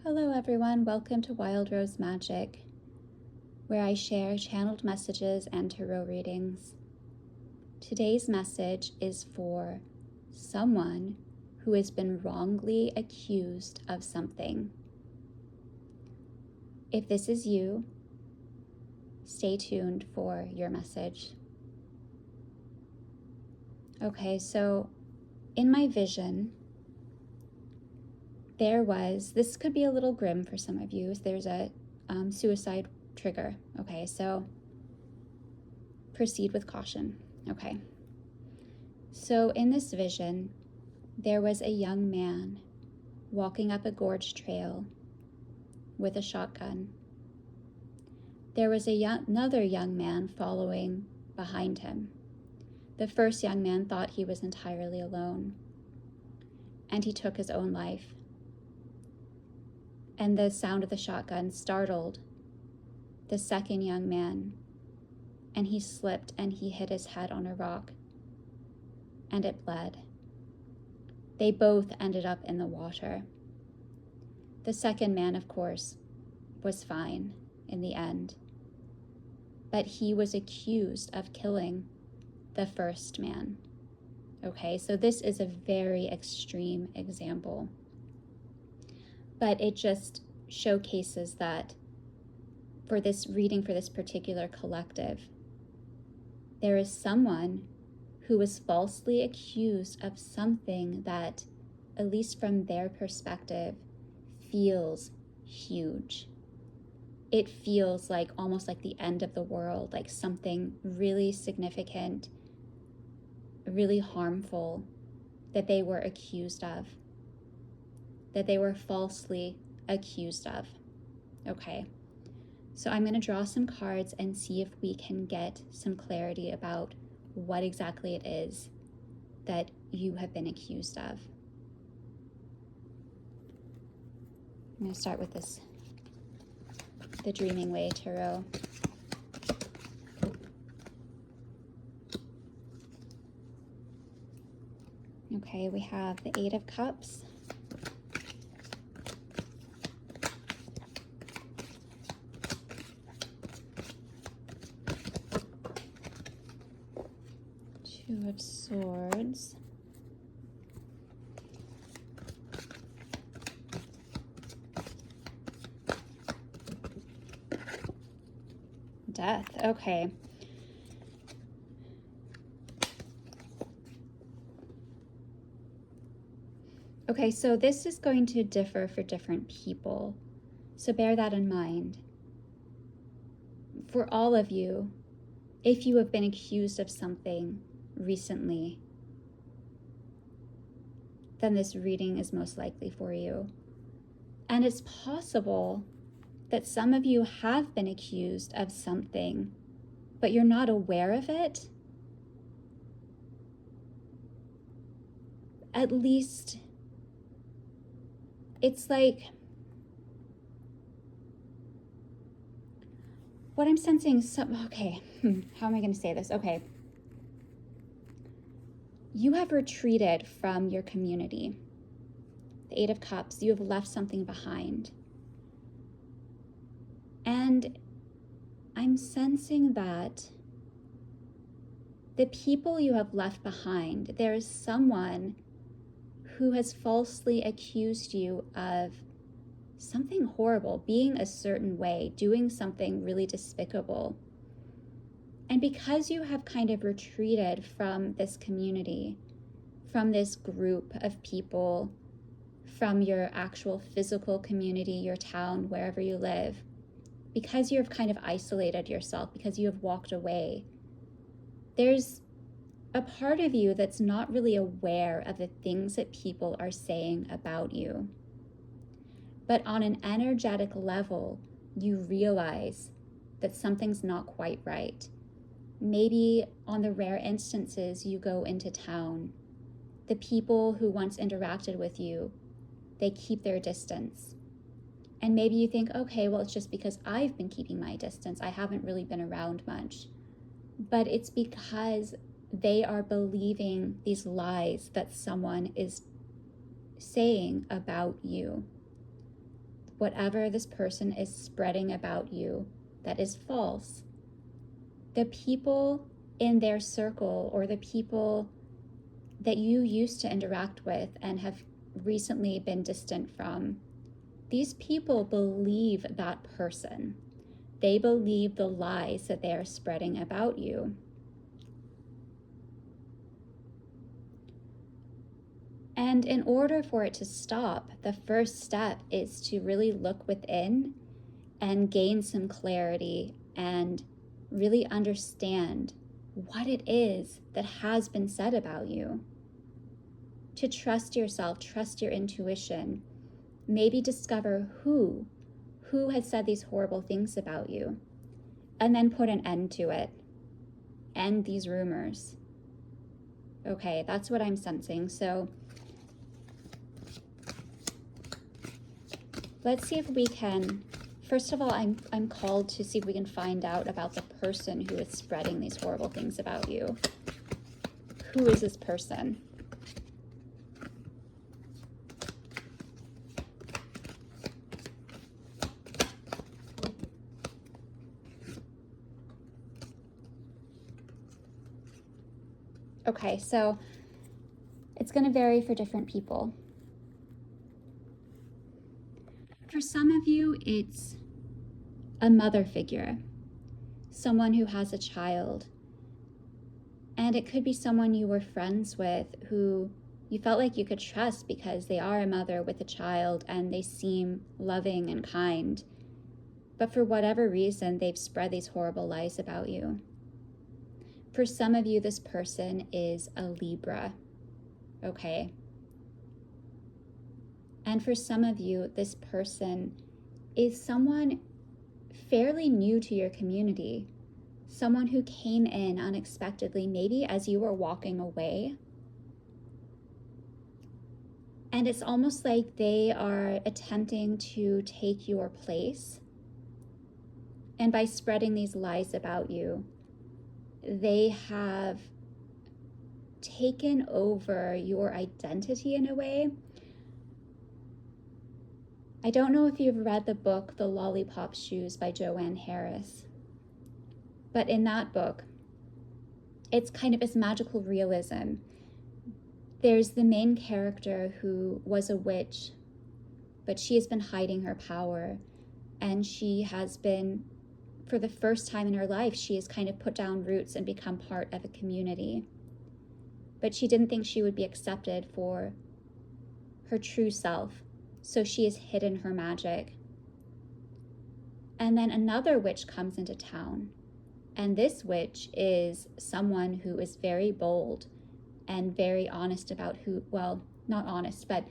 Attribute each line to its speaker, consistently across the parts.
Speaker 1: Hello everyone, welcome to Wild Rose Magic, where I share channeled messages and tarot readings. Today's message is for someone who has been wrongly accused of something. If this is you, stay tuned for your message. Okay, so in my vision, this could be a little grim for some of you. There's a suicide trigger. Okay, so proceed with caution. Okay. So in this vision, there was a young man walking up a gorge trail with a shotgun. There was another young man following behind him. The first young man thought he was entirely alone, and he took his own life. And the sound of the shotgun startled the second young man, and he slipped and he hit his head on a rock, and it bled. They both ended up in the water. The second man, of course, was fine in the end, but he was accused of killing the first man. Okay, so this is a very extreme example, but it just showcases that for this reading for this particular collective, there is someone who was falsely accused of something that, at least from their perspective, feels huge. It feels like almost like the end of the world, like something really significant, really harmful that they were accused of, that they were falsely accused of. Okay, so I'm going to draw some cards and see if we can get some clarity about what exactly it is that you have been accused of. I'm going to start with the Dreaming Way Tarot. Okay, we have the Eight of Cups, Two of Swords, Death. Okay. Okay, so this is going to differ for different people, so bear that in mind. For all of you, if you have been accused of something recently, then this reading is most likely for you. And it's possible that some of you have been accused of something, but you're not aware of it. At least it's like, what I'm sensing, okay, how am I going to say this? Okay. You have retreated from your community. The Eight of Cups, you have left something behind. And I'm sensing that the people you have left behind, there is someone who has falsely accused you of something horrible, being a certain way, doing something really despicable. And because you have kind of retreated from this community, from this group of people, from your actual physical community, your town, wherever you live, because you have kind of isolated yourself, because you have walked away, there's a part of you that's not really aware of the things that people are saying about you. But on an energetic level, you realize that something's not quite right. Maybe on the rare instances you go into town, the people who once interacted with you, they keep their distance. And maybe you think, okay, well, it's just because I've been keeping my distance. I haven't really been around much. But it's because they are believing these lies that someone is saying about you. whatever this person is spreading about you that is false, the people in their circle or the people that you used to interact with and have recently been distant from, these people believe that person. They believe the lies that they are spreading about you. And in order for it to stop, the first step is to really look within and gain some clarity and really understand what it is that has been said about you. To trust yourself, trust your intuition, maybe discover who has said these horrible things about you, and then put an end to it. End these rumors. Okay, that's what I'm sensing. So let's see if we can, first of all, I'm called to see if we can find out about the person who is spreading these horrible things about you. Who is this person? Okay, so it's going to vary for different people. For some of you, it's a mother figure, someone who has a child. And it could be someone you were friends with who you felt like you could trust because they are a mother with a child and they seem loving and kind. But for whatever reason, they've spread these horrible lies about you. For some of you, this person is a Libra, okay? And for some of you, this person is someone fairly new to your community, someone who came in unexpectedly, maybe as you were walking away. And it's almost like they are attempting to take your place. And by spreading these lies about you, they have taken over your identity in a way. I don't know if you've read the book, The Lollipop Shoes by Joanne Harris. But in that book, it's kind of this magical realism. There's the main character who was a witch, but she has been hiding her power. And she has been, for the first time in her life, she has kind of put down roots and become part of a community. But she didn't think she would be accepted for her true self. So she has hidden her magic. And then another witch comes into town. And this witch is someone who is very bold and very honest about who, well, not honest, but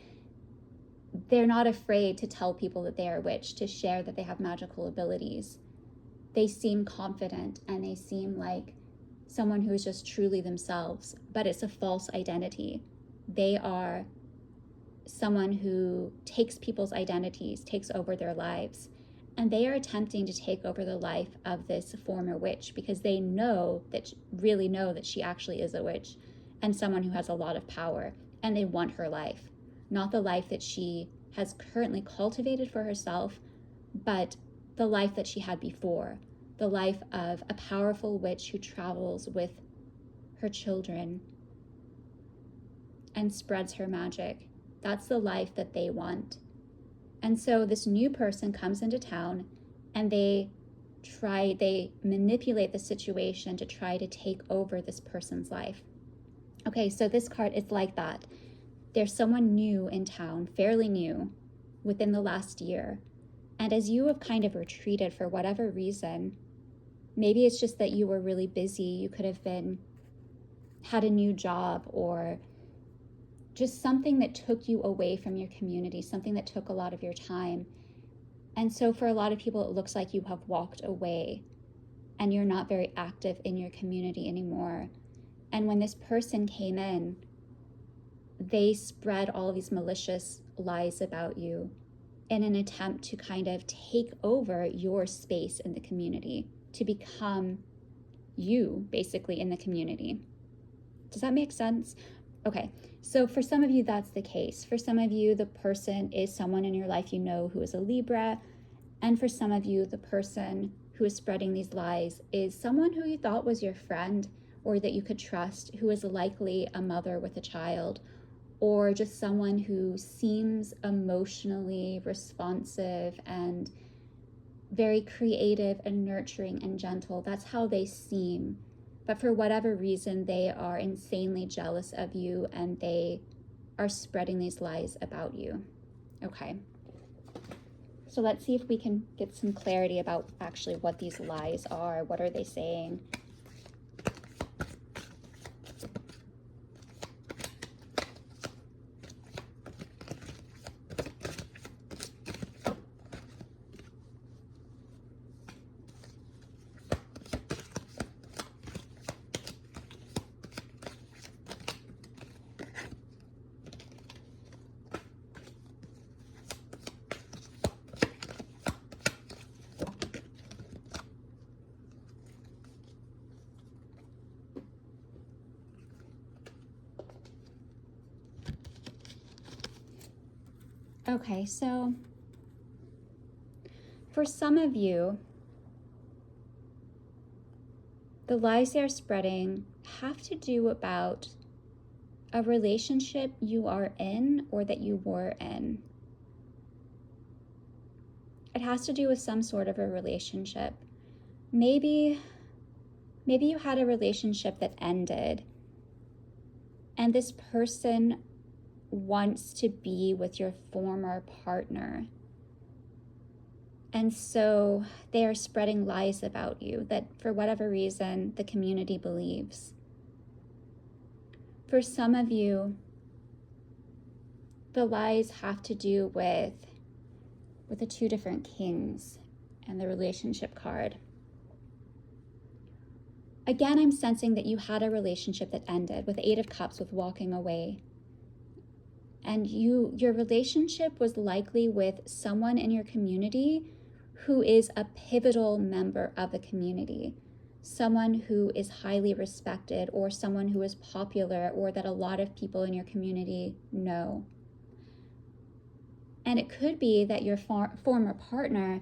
Speaker 1: they're not afraid to tell people that they are a witch, to share that they have magical abilities. They seem confident and they seem like someone who is just truly themselves, but it's a false identity. They are someone who takes people's identities, takes over their lives, and they are attempting to take over the life of this former witch because they really know that she actually is a witch and someone who has a lot of power, and they want her life, not the life that she has currently cultivated for herself, but the life that she had before, the life of a powerful witch who travels with her children and spreads her magic. That's the life that they want. And so this new person comes into town and they manipulate the situation to try to take over this person's life. Okay, so this card is like that. There's someone new in town, fairly new, within the last year. And as you have kind of retreated for whatever reason, maybe it's just that you were really busy, you could have had a new job, or just something that took you away from your community, something that took a lot of your time. And so for a lot of people, it looks like you have walked away and you're not very active in your community anymore. And when this person came in, they spread all of these malicious lies about you in an attempt to kind of take over your space in the community, to become you, basically, in the community. Does that make sense? Okay, so for some of you, that's the case. For some of you, the person is someone in your life you know who is a Libra. And for some of you, the person who is spreading these lies is someone who you thought was your friend or that you could trust, who is likely a mother with a child, or just someone who seems emotionally responsive and very creative and nurturing and gentle. That's how they seem. But for whatever reason, they are insanely jealous of you and they are spreading these lies about you. Okay. So let's see if we can get some clarity about actually what these lies are. What are they saying? Okay, so for some of you, the lies they're spreading have to do about a relationship you are in or that you were in. It has to do with some sort of a relationship. Maybe you had a relationship that ended and this person wants to be with your former partner. And so they are spreading lies about you that for whatever reason the community believes. For some of you, the lies have to do with the two different kings and the relationship card. Again, I'm sensing that you had a relationship that ended with 8 of Cups, with walking away. And your relationship was likely with someone in your community who is a pivotal member of the community, someone who is highly respected or someone who is popular or that a lot of people in your community know. And it could be that your former partner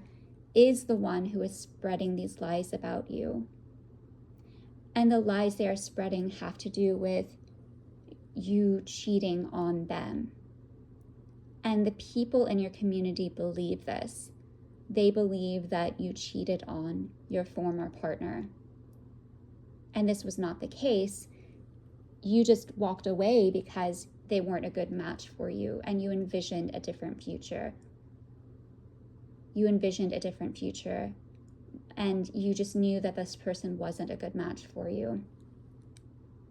Speaker 1: is the one who is spreading these lies about you. And the lies they are spreading have to do with you cheating on them. And the people in your community believe this. They believe that you cheated on your former partner. And this was not the case. You just walked away because they weren't a good match for you and you envisioned a different future. You envisioned a different future and you just knew that this person wasn't a good match for you.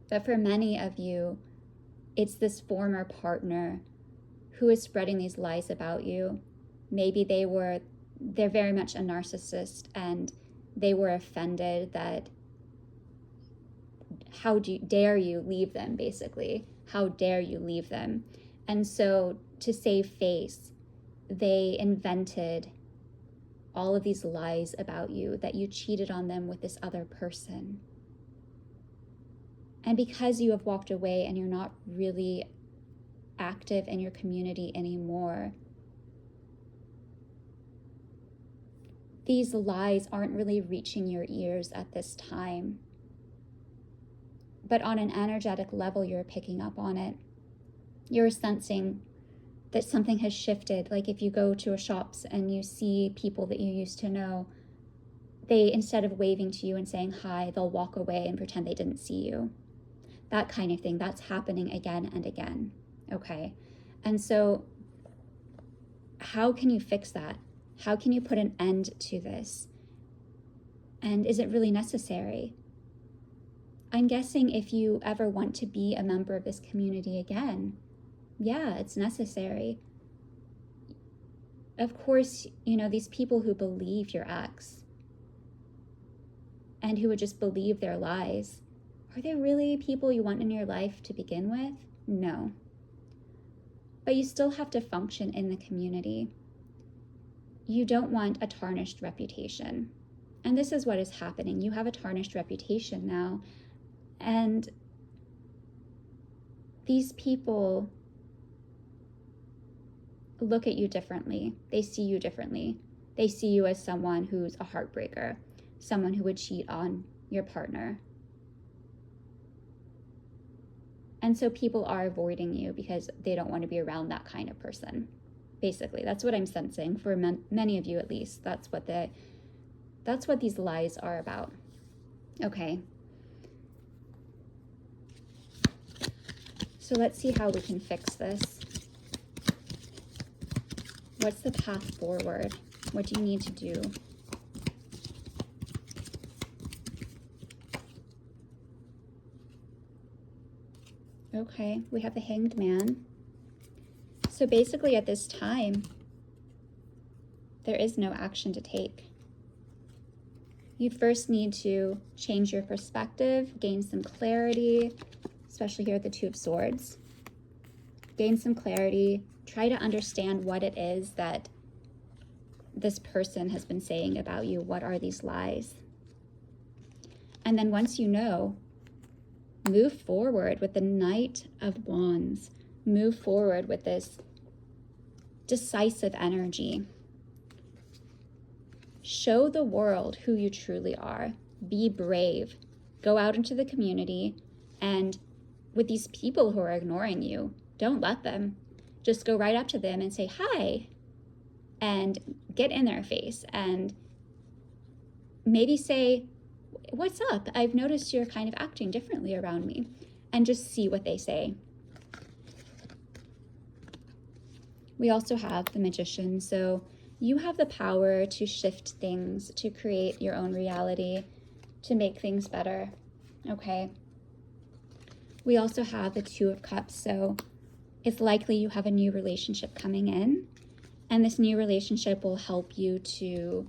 Speaker 1: But for many of you, it's this former partner who is spreading these lies about you. Maybe they're very much a narcissist and they were offended that how dare you leave them, basically. How dare you leave them? And so to save face, they invented all of these lies about you, that you cheated on them with this other person. And because you have walked away and you're not really active in your community anymore, these lies aren't really reaching your ears at this time. But on an energetic level, you're picking up on it. You're sensing that something has shifted. Like if you go to a shops and you see people that you used to know, they, instead of waving to you and saying hi, they'll walk away and pretend they didn't see you. That kind of thing, that's happening again and again, okay? And so how can you fix that? How can you put an end to this? And is it really necessary? I'm guessing if you ever want to be a member of this community again, yeah, it's necessary. Of course, these people who believe your ex and who would just believe their lies, are they really people you want in your life to begin with? No. But you still have to function in the community. You don't want a tarnished reputation. And this is what is happening. You have a tarnished reputation now. And these people look at you differently. They see you differently. They see you as someone who's a heartbreaker, someone who would cheat on your partner. And so people are avoiding you because they don't want to be around that kind of person. Basically, that's what I'm sensing for many of you, at least. That's what these lies are about. Okay. So let's see how we can fix this. What's the path forward? What do you need to do? Okay, we have the Hanged Man. So basically at this time, there is no action to take. You first need to change your perspective, gain some clarity, especially here at the Two of Swords. Gain some clarity, try to understand what it is that this person has been saying about you. What are these lies? And then once you know, move forward with the Knight of Wands. Move forward with this decisive energy. Show the world who you truly are. Be brave. Go out into the community, and with these people who are ignoring you, don't let them. Just go right up to them and say hi, and get in their face, and maybe say, "What's up? I've noticed you're kind of acting differently around me," and just see what they say. We also have the Magician, so you have the power to shift things, to create your own reality, to make things better, okay? We also have the Two of Cups, so it's likely you have a new relationship coming in, and this new relationship will help you to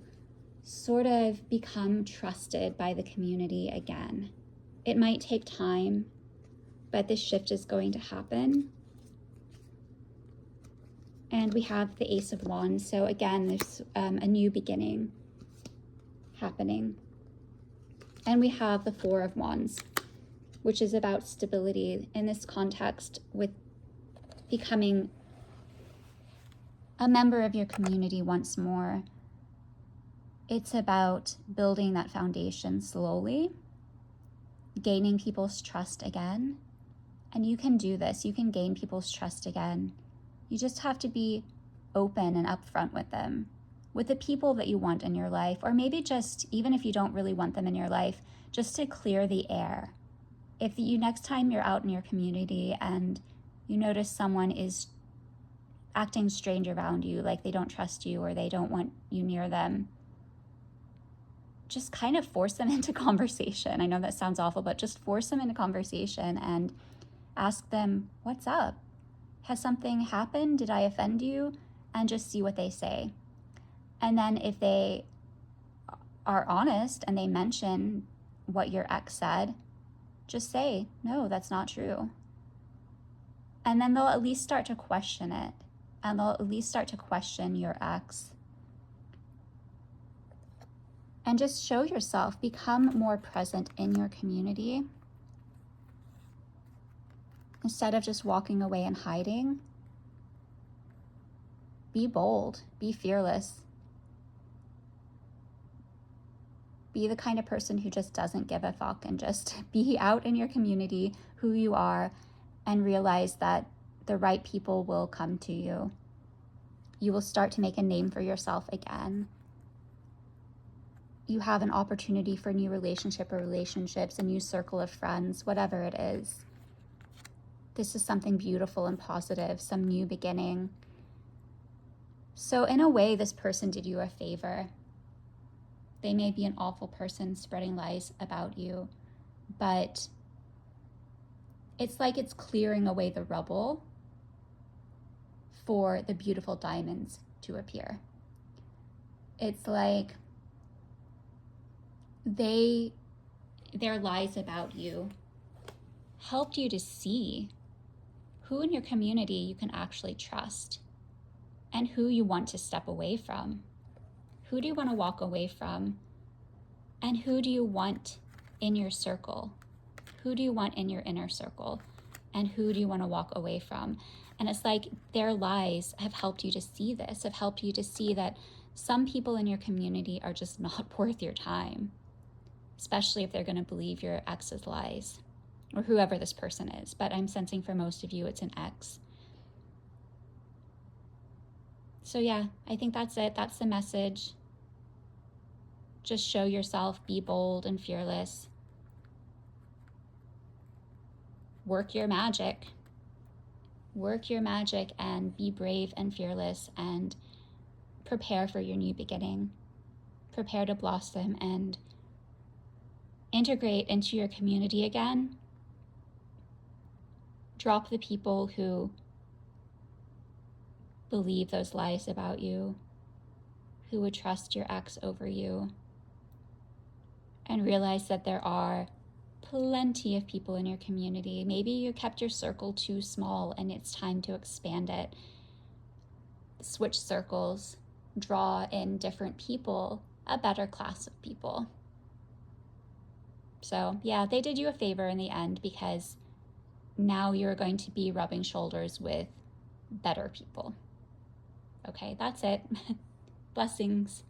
Speaker 1: sort of become trusted by the community again. It might take time, but this shift is going to happen. And we have the Ace of Wands. So again, there's a new beginning happening. And we have the Four of Wands, which is about stability in this context with becoming a member of your community once more. It's about building that foundation slowly, gaining people's trust again. And you can do this. You can gain people's trust again. You just have to be open and upfront with them, with the people that you want in your life, or maybe just, even if you don't really want them in your life, just to clear the air. If you next time you're out in your community and you notice someone is acting strange around you, like they don't trust you or they don't want you near them, just kind of force them into conversation. I know that sounds awful, but just force them into conversation and ask them, "What's up? Has something happened? Did I offend you?" And just see what they say. And then if they are honest and they mention what your ex said, just say, "No, that's not true." And then they'll at least start to question it. And they'll at least start to question your ex. And just show yourself, become more present in your community. Instead of just walking away and hiding, be bold, be fearless. Be the kind of person who just doesn't give a fuck and just be out in your community, who you are, and realize that the right people will come to you. You will start to make a name for yourself again. You have an opportunity for a new relationship or relationships, a new circle of friends, whatever it is. This is something beautiful and positive, some new beginning. So in a way, this person did you a favor. They may be an awful person spreading lies about you, but it's like it's clearing away the rubble for the beautiful diamonds to appear. It's like their lies about you helped you to see who in your community you can actually trust and who you want to step away from. Who do you want to walk away from? And who do you want in your circle? Who do you want in your inner circle? And who do you want to walk away from? And it's like their lies have helped you to see this, have helped you to see that some people in your community are just not worth your time, especially if they're going to believe your ex's lies, or whoever this person is. But I'm sensing for most of you, it's an ex. So yeah, I think that's it. That's the message. Just show yourself, be bold and fearless. Work your magic. Work your magic and be brave and fearless and prepare for your new beginning. Prepare to blossom and integrate into your community again. Drop the people who believe those lies about you, who would trust your ex over you, and realize that there are plenty of people in your community. Maybe you kept your circle too small and it's time to expand it. Switch circles, draw in different people, a better class of people. So yeah, they did you a favor in the end, because now you're going to be rubbing shoulders with better people. Okay, that's it. Blessings.